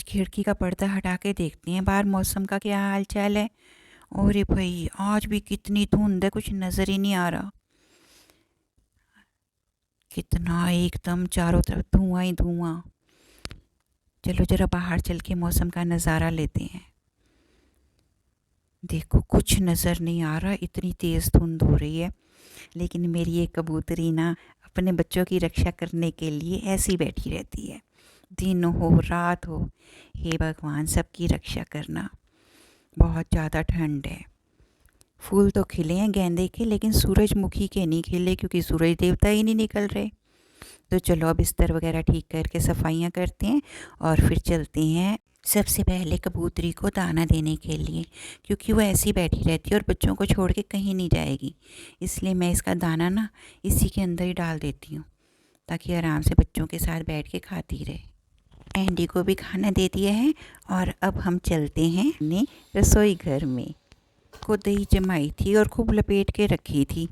खिड़की का पर्दा हटा के देखते हैं बाहर मौसम का क्या हाल चाल है। अरे भाई आज भी कितनी धुंध है, कुछ नज़र ही नहीं आ रहा। कितना एकदम चारों तरफ धुआं ही धुआं। चलो ज़रा बाहर चल के मौसम का नज़ारा लेते हैं। देखो कुछ नज़र नहीं आ रहा, इतनी तेज़ धुंध हो रही है। लेकिन मेरी ये कबूतरी ना अपने बच्चों की रक्षा करने के लिए ऐसी बैठी रहती है, दिन हो रात हो। हे भगवान सबकी रक्षा करना। बहुत ज़्यादा ठंड है। फूल तो खिले हैं गेंदे के, लेकिन सूरजमुखी के नहीं खिले क्योंकि सूरज देवता ही नहीं निकल रहे। तो चलो अब बिस्तर वगैरह ठीक करके सफाइयाँ करते हैं और फिर चलते हैं सबसे पहले कबूतरी को दाना देने के लिए, क्योंकि वो ऐसी बैठी रहती है और बच्चों को छोड़ के कहीं नहीं जाएगी। इसलिए मैं इसका दाना ना इसी के अंदर ही डाल देती हूँ ताकि आराम से बच्चों के साथ बैठ के खाती रहे। एंडी को भी खाना दे दिया है और अब हम चलते हैं अपने रसोई घर में। को दही जमाई थी और खूब लपेट के रखी थी।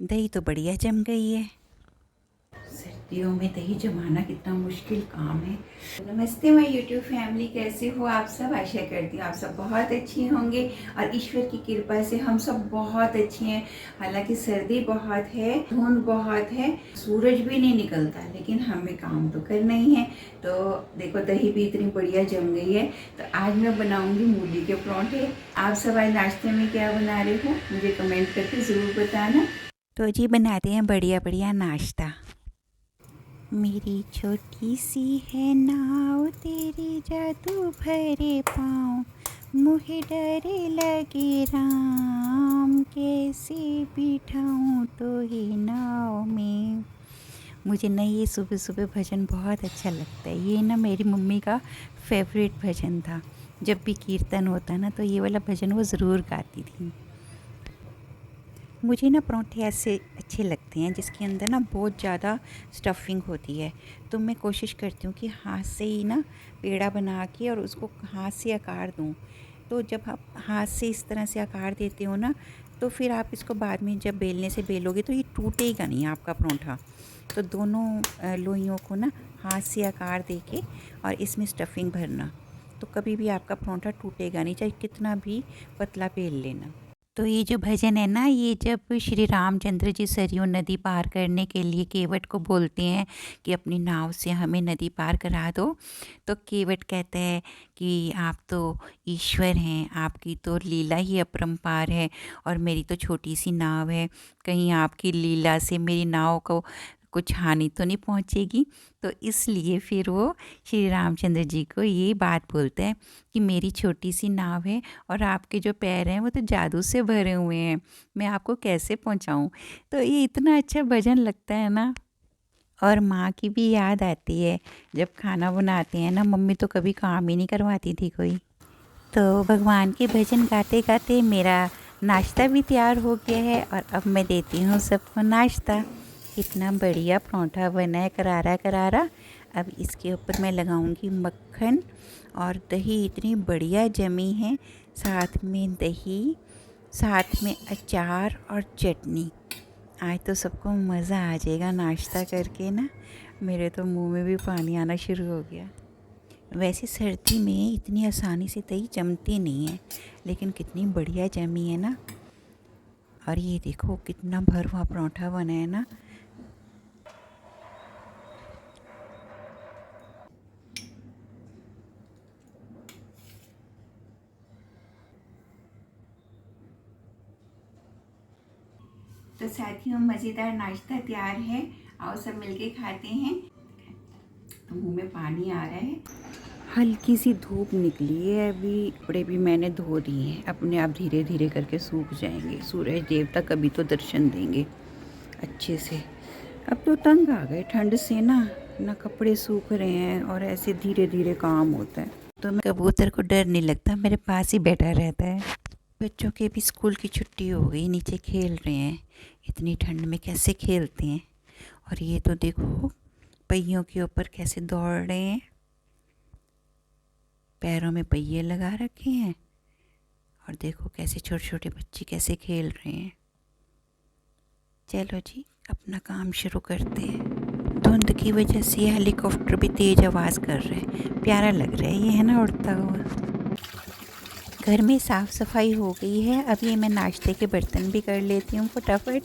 दही तो बढ़िया जम गई है। सर्दियों में दही जमाना कितना मुश्किल काम है। नमस्ते माय यूट्यूब फैमिली, कैसे हो आप सब। आशा करती हूँ आप सब बहुत अच्छी होंगे और ईश्वर की कृपा से हम सब बहुत अच्छे हैं। हालांकि सर्दी बहुत है, धुंध बहुत है, सूरज भी नहीं निकलता, लेकिन हमें काम तो करना ही है। तो देखो दही भी इतनी बढ़िया जम गई है। तो आज मैं बनाऊंगी मूली के परांठे। आप सब आज नाश्ते में क्या बना रहे हो मुझे कमेंट करके ज़रूर बताना। तो जी बनाते हैं बढ़िया बढ़िया नाश्ता। मेरी छोटी सी है नाव, तेरे जादू भरे पाँव, मुझे डर लगे राम, कैसे बिठाऊं तो ही नाव में। मुझे ना ये सुबह सुबह भजन बहुत अच्छा लगता है। ये ना मेरी मम्मी का फेवरेट भजन था। जब भी कीर्तन होता ना तो ये वाला भजन वो ज़रूर गाती थी। मुझे ना पराँठे ऐसे अच्छे लगते हैं जिसके अंदर ना बहुत ज़्यादा स्टफिंग होती है। तो मैं कोशिश करती हूँ कि हाथ से ही ना पेड़ा बना के और उसको हाथ से आकार दूँ। तो जब आप हाथ से इस तरह से आकार देते हो ना, तो फिर आप इसको बाद में जब बेलने से बेलोगे तो ये टूटेगा नहीं आपका पराँठा। तो दोनों लोइयों को ना हाथ से आकार दे के और इसमें स्टफिंग भरना, तो कभी भी आपका पराँठा टूटेगा नहीं, चाहे कितना भी पतला बेल लेना। तो ये जो भजन है ना, ये जब श्री रामचंद्र जी सरयू नदी पार करने के लिए केवट को बोलते हैं कि अपनी नाव से हमें नदी पार करा दो, तो केवट कहते हैं कि आप तो ईश्वर हैं, आपकी तो लीला ही अपरंपार है और मेरी तो छोटी सी नाव है, कहीं आपकी लीला से मेरी नाव को कुछ हानि तो नहीं पहुंचेगी। तो इसलिए फिर वो श्री रामचंद्र जी को ये बात बोलते हैं कि मेरी छोटी सी नाव है और आपके जो पैर हैं वो तो जादू से भरे हुए हैं, मैं आपको कैसे पहुंचाऊं। तो ये इतना अच्छा भजन लगता है ना। और माँ की भी याद आती है। जब खाना बनाते हैं ना, मम्मी तो कभी काम ही नहीं करवाती थी कोई। तो भगवान के भजन गाते गाते मेरा नाश्ता भी तैयार हो गया है और अब मैं देती हूँ सबको नाश्ता। कितना बढ़िया पराँठा बना है, करारा करारा। अब इसके ऊपर मैं लगाऊंगी मक्खन और दही इतनी बढ़िया जमी है, साथ में दही, साथ में अचार और चटनी। आज तो सबको मज़ा आ जाएगा नाश्ता करके ना। मेरे तो मुंह में भी पानी आना शुरू हो गया। वैसे सर्दी में इतनी आसानी से दही जमती नहीं है, लेकिन कितनी बढ़िया जमी है ना। और ये देखो कितना भरवा पराँठा बना है ना। तो साथियों मज़ेदार नाश्ता तैयार है, आओ सब मिलके खाते हैं। तो मुंह में पानी आ रहा है। हल्की सी धूप निकली है, अभी कपड़े भी मैंने धो दिए हैं, अपने आप धीरे धीरे करके सूख जाएंगे। सूरज देवता कभी तो दर्शन देंगे अच्छे से। अब तो तंग आ गए ठंड से ना कपड़े सूख रहे हैं और ऐसे धीरे धीरे काम होता है। तो मैं कबूतर को डर नहीं लगता, मेरे पास ही बैठा रहता है। बच्चों के भी स्कूल की छुट्टी हो गई, नीचे खेल रहे हैं। इतनी ठंड में कैसे खेलते हैं। और ये तो देखो पहियों के ऊपर कैसे दौड़ रहे हैं, पैरों में पहिए लगा रखे हैं। और देखो कैसे छोटे छोटे बच्चे कैसे खेल रहे हैं। चलो जी अपना काम शुरू करते हैं। धुंध की वजह से हेलीकॉप्टर भी तेज़ आवाज़ कर रहा है, प्यारा लग रहा है ये, है ना, उड़ता हुआ। घर में साफ़ सफाई हो गई है। अब ये मैं नाश्ते के बर्तन भी कर लेती हूँ फटाफट।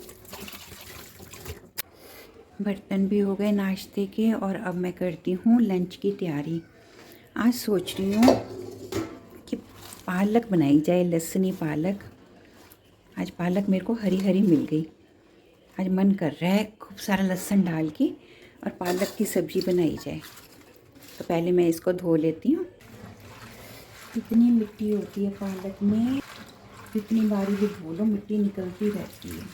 बर्तन भी हो गए नाश्ते के, और अब मैं करती हूँ लंच की तैयारी। आज सोच रही हूँ कि पालक बनाई जाए, लहसुनी पालक। आज पालक मेरे को हरी हरी मिल गई। आज मन कर रहा है खूब सारा लहसुन डाल के और पालक की सब्ज़ी बनाई जाए। तो पहले मैं इसको धो लेती हूँ। इतनी मिट्टी होती है पालक में, जितनी बारी भी धो लो मिट्टी निकलती रहती है।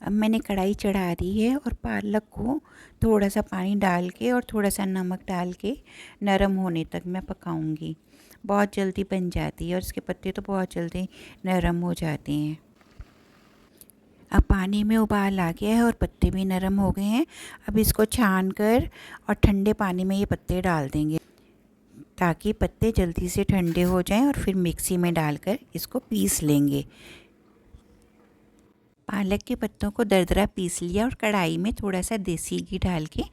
अब मैंने कढ़ाई चढ़ा दी है और पालक को थोड़ा सा पानी डाल के और थोड़ा सा नमक डाल के नरम होने तक मैं पकाऊंगी। बहुत जल्दी बन जाती है और इसके पत्ते तो बहुत जल्दी नरम हो जाते हैं। अब पानी में उबाल आ गया है और पत्ते भी नरम हो गए हैं। अब इसको छान कर और ठंडे पानी में ये पत्ते डाल देंगे, ताकि पत्ते जल्दी से ठंडे हो जाएं, और फिर मिक्सी में डालकर इसको पीस लेंगे। पालक के पत्तों को दरदरा पीस लिया और कढ़ाई में थोड़ा सा देसी घी डाल के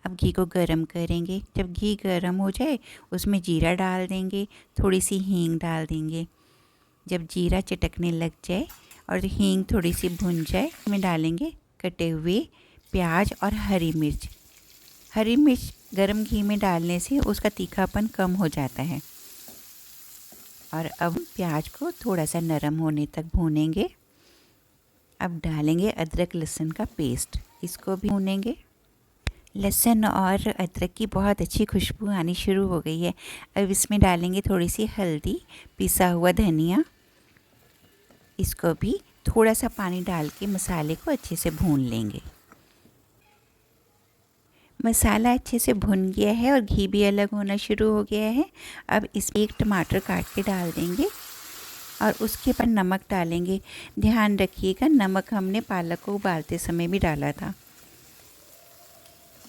अब घी को गरम करेंगे। जब घी गरम हो जाए उसमें जीरा डाल देंगे, थोड़ी सी हींग डाल देंगे। जब जीरा चटकने लग जाए और हींग थोड़ी सी भुन जाए, इसमें डालेंगे कटे हुए प्याज और हरी मिर्च। हरी मिर्च गरम घी में डालने से उसका तीखापन कम हो जाता है। और अब प्याज को थोड़ा सा नरम होने तक भूनेंगे। अब डालेंगे अदरक लहसुन का पेस्ट, इसको भी भूनेंगे। लहसुन और अदरक की बहुत अच्छी खुशबू आनी शुरू हो गई है। अब इसमें डालेंगे थोड़ी सी हल्दी, पिसा हुआ धनिया। इसको भी थोड़ा सा पानी डाल के मसाले को अच्छे से भून लेंगे। मसाला अच्छे से भुन गया है और घी भी अलग होना शुरू हो गया है। अब इसमें एक टमाटर काट के डाल देंगे और उसके ऊपर नमक डालेंगे। ध्यान रखिएगा, नमक हमने पालक को उबालते समय भी डाला था।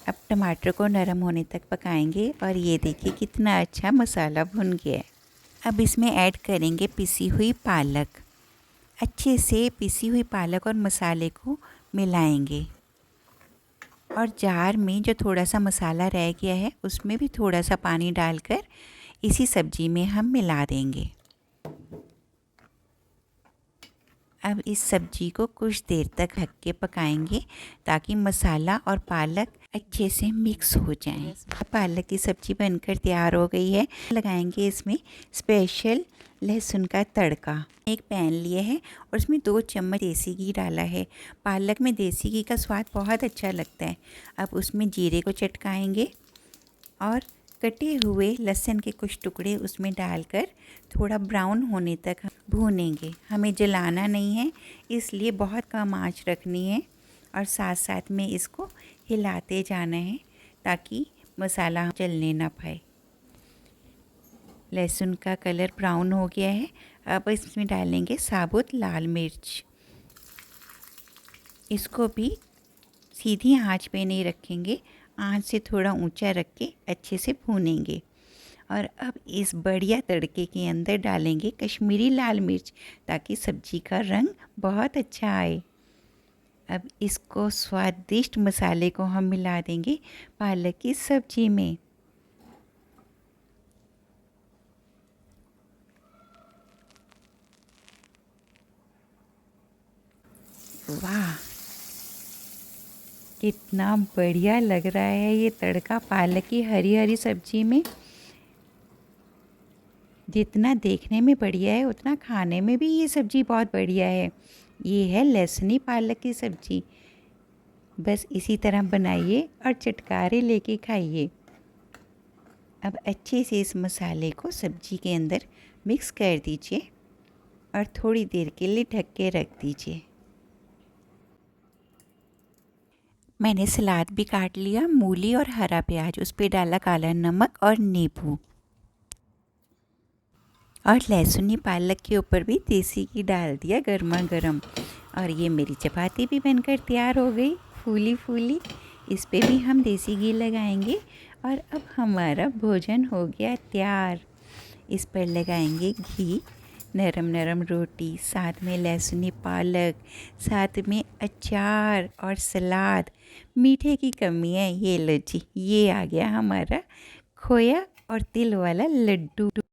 अब टमाटर को नरम होने तक पकाएंगे और ये देखिए कितना अच्छा मसाला भुन गया है। अब इसमें ऐड करेंगे पिसी हुई पालक। अच्छे से पिसी हुई पालक और मसाले को मिलाएंगे, और जार में जो थोड़ा सा मसाला रह गया है उसमें भी थोड़ा सा पानी डालकर इसी सब्ज़ी में हम मिला देंगे। अब इस सब्ज़ी को कुछ देर तक ढक के पकाएंगे, ताकि मसाला और पालक अच्छे से मिक्स हो जाएं। पालक की सब्ज़ी बनकर तैयार हो गई है। लगाएंगे इसमें स्पेशल लहसुन का तड़का। एक पैन लिए है और उसमें 2 चम्मच देसी घी डाला है। पालक में देसी घी का स्वाद बहुत अच्छा लगता है। अब उसमें जीरे को चटकाएंगे और कटे हुए लहसुन के कुछ टुकड़े उसमें डालकर थोड़ा ब्राउन होने तक भूनेंगे। हमें जलाना नहीं है, इसलिए बहुत कम आंच रखनी है और साथ साथ में इसको हिलाते जाना है, ताकि मसाला जलने ना पाए। लहसुन का कलर ब्राउन हो गया है। अब इसमें डालेंगे साबुत लाल मिर्च। इसको भी सीधी आंच पे नहीं रखेंगे, आंच से थोड़ा ऊंचा रख के अच्छे से भूनेंगे। और अब इस बढ़िया तड़के के अंदर डालेंगे कश्मीरी लाल मिर्च, ताकि सब्जी का रंग बहुत अच्छा आए। अब इसको स्वादिष्ट मसाले को हम मिला देंगे पालक की सब्जी में। वाह, कितना बढ़िया लग रहा है ये तड़का पालक की हरी हरी सब्जी में। जितना देखने में बढ़िया है उतना खाने में भी ये सब्ज़ी बहुत बढ़िया है। ये है लहसुनी पालक की सब्ज़ी। बस इसी तरह बनाइए और चटकारे लेके खाइए। अब अच्छे से इस मसाले को सब्ज़ी के अंदर मिक्स कर दीजिए और थोड़ी देर के लिए ढक के रख दीजिए। मैंने सलाद भी काट लिया, मूली और हरा प्याज, उस पर डाला काला नमक और नींबू, और लहसुनी पालक के ऊपर भी देसी घी डाल दिया गर्मा गर्म। और ये मेरी चपाती भी बनकर तैयार हो गई, फूली फूली। इस पे भी हम देसी घी लगाएंगे। और अब हमारा भोजन हो गया तैयार। इस पर लगाएंगे घी, नरम नरम रोटी, साथ में लहसुनी पालक, साथ में अचार और सलाद। मीठे की कमी है, ये लो जी, ये आ गया हमारा खोया और तिल वाला लड्डू।